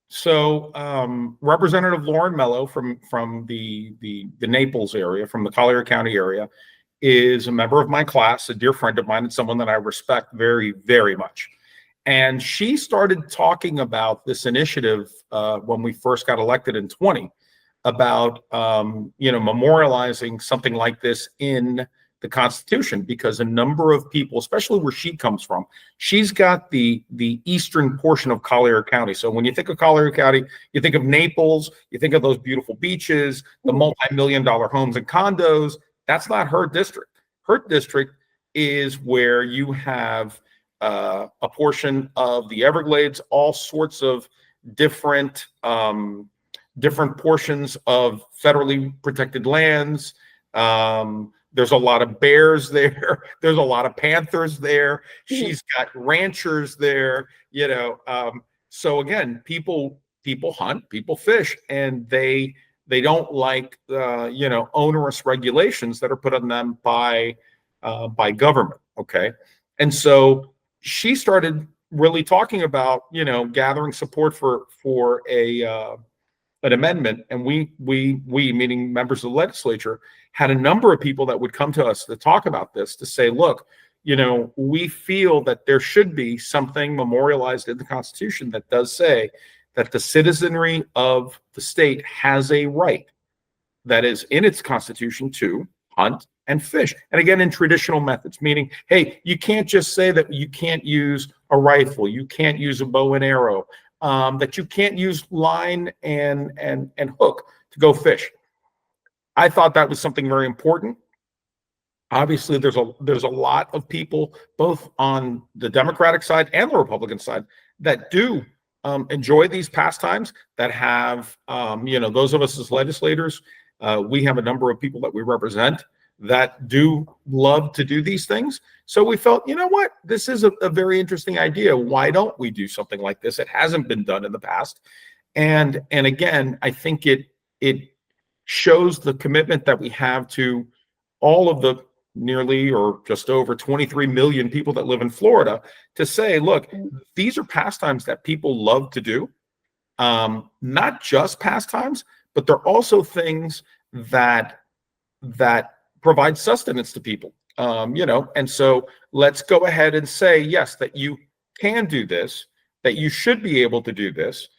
So Representative Lauren Mello from the Naples area, from the Collier County area, is a member of my class, a dear friend of mine, and someone that I respect very, very much. And she started talking about this initiative when we first got elected in 20, about memorializing something like this in the Constitution, because a number of people, especially where she comes from, she's got the eastern portion of Collier County. So when you think of Collier County, you think of Naples, you think of those beautiful beaches, the multi-million-dollar homes and condos. That's not her district. Her district is where you have a portion of the Everglades, all sorts of different portions of federally protected lands. There's a lot of bears there. There's a lot of panthers there. She's got ranchers there, so again, people hunt, people fish, and they don't like onerous regulations that are put on them by government. Okay. And so she started really talking about gathering support for an amendment, and we meaning members of the legislature had a number of people that would come to us to talk about this, to say, look, we feel that there should be something memorialized in the Constitution that does say that the citizenry of the state has a right that is in its Constitution to hunt and fish, and again, in traditional methods, meaning, hey, you can't just say that you can't use a rifle, you can't use a bow and arrow, that you can't use line and hook to go fish. I thought that was something very important. Obviously, there's a lot of people, both on the Democratic side and the Republican side, that do enjoy these pastimes, that have, those of us as legislators, we have a number of people that we represent that do love to do these things. So we felt, what, this is a very interesting idea. Why don't we do something like this? It hasn't been done in the past. And again, I think it shows the commitment that we have to all of the nearly or just over 23 million people that live in Florida, to say, look, these are pastimes that people love to do. Not just pastimes, but they're also things that provide sustenance to people. And so let's go ahead and say, yes, that you can do this, that you should be able to do this,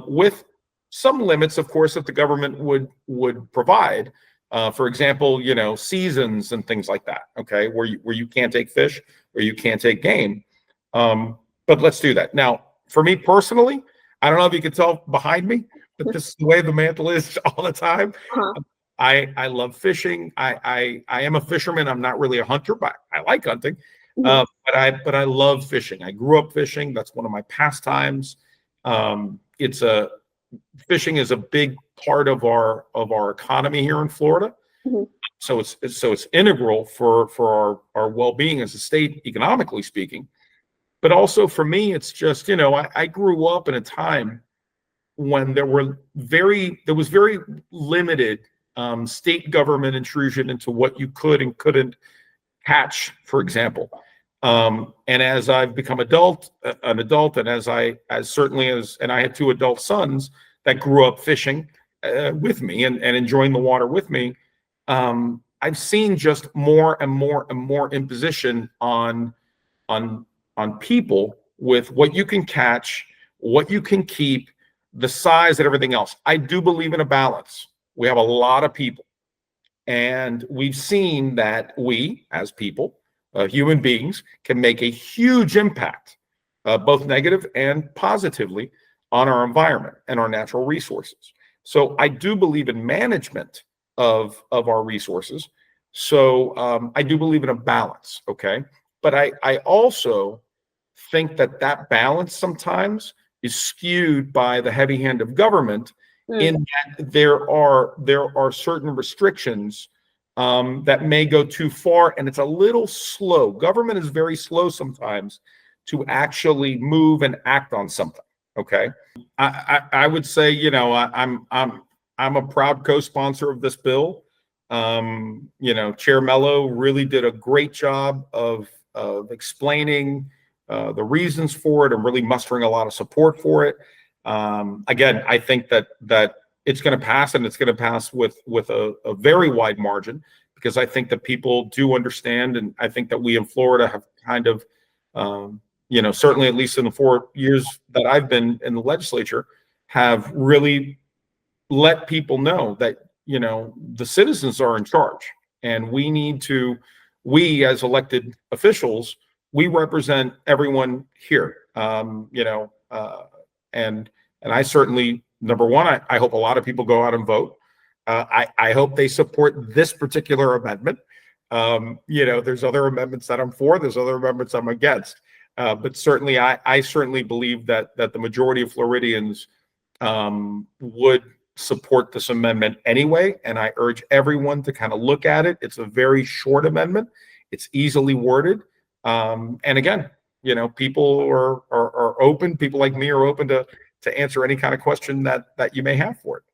with some limits, of course, that the government would provide. For example, seasons and things like that. Okay, where you can't take fish, or you can't take game. But let's do that. Now, for me personally, I don't know if you can tell behind me, but this is the way the mantle is all the time. I love fishing. I am a fisherman. I'm not really a hunter, but I like hunting. But I love fishing. I grew up fishing. That's one of my pastimes. Fishing is a big part of our economy here in Florida. So it's integral for our well-being as a state, economically speaking. But also for me, it's just, I grew up in a time when there was very limited state government intrusion into what you could and couldn't catch, for example. And as I've become an adult, and as I had two adult sons that grew up fishing with me and enjoying the water with me, I've seen just more and more and more imposition on people with what you can catch, what you can keep, the size, and everything else. I do believe in a balance. We have a lot of people, and we've seen that we, as people, human beings, can make a huge impact, both negative and positively, on our environment and our natural resources. So I do believe in management of our resources. So I do believe in a balance, okay? But I also think that balance sometimes is skewed by the heavy hand of government, in that there are certain restrictions that may go too far, and it's a little slow. Government is very slow sometimes to actually move and act on something. Okay, I would say, I'm a proud co-sponsor of this bill. Chair Mello really did a great job of explaining the reasons for it, and really mustering a lot of support for it. Again, I think that it's going to pass, and it's going to pass with a very wide margin, because I think that people do understand, and I think that we in Florida have kind of, certainly at least in the 4 years that I've been in the legislature, have really let people know that the citizens are in charge, and we as elected officials, we represent everyone here. And I certainly, number one, I hope a lot of people go out and vote. I hope they support this particular amendment. There's other amendments that I'm for. There's other amendments I'm against. But certainly, I certainly believe that the majority of Floridians would support this amendment anyway. And I urge everyone to kind of look at it. It's a very short amendment. It's easily worded. And again, people are open. People like me are open to answer any kind of question that you may have for it.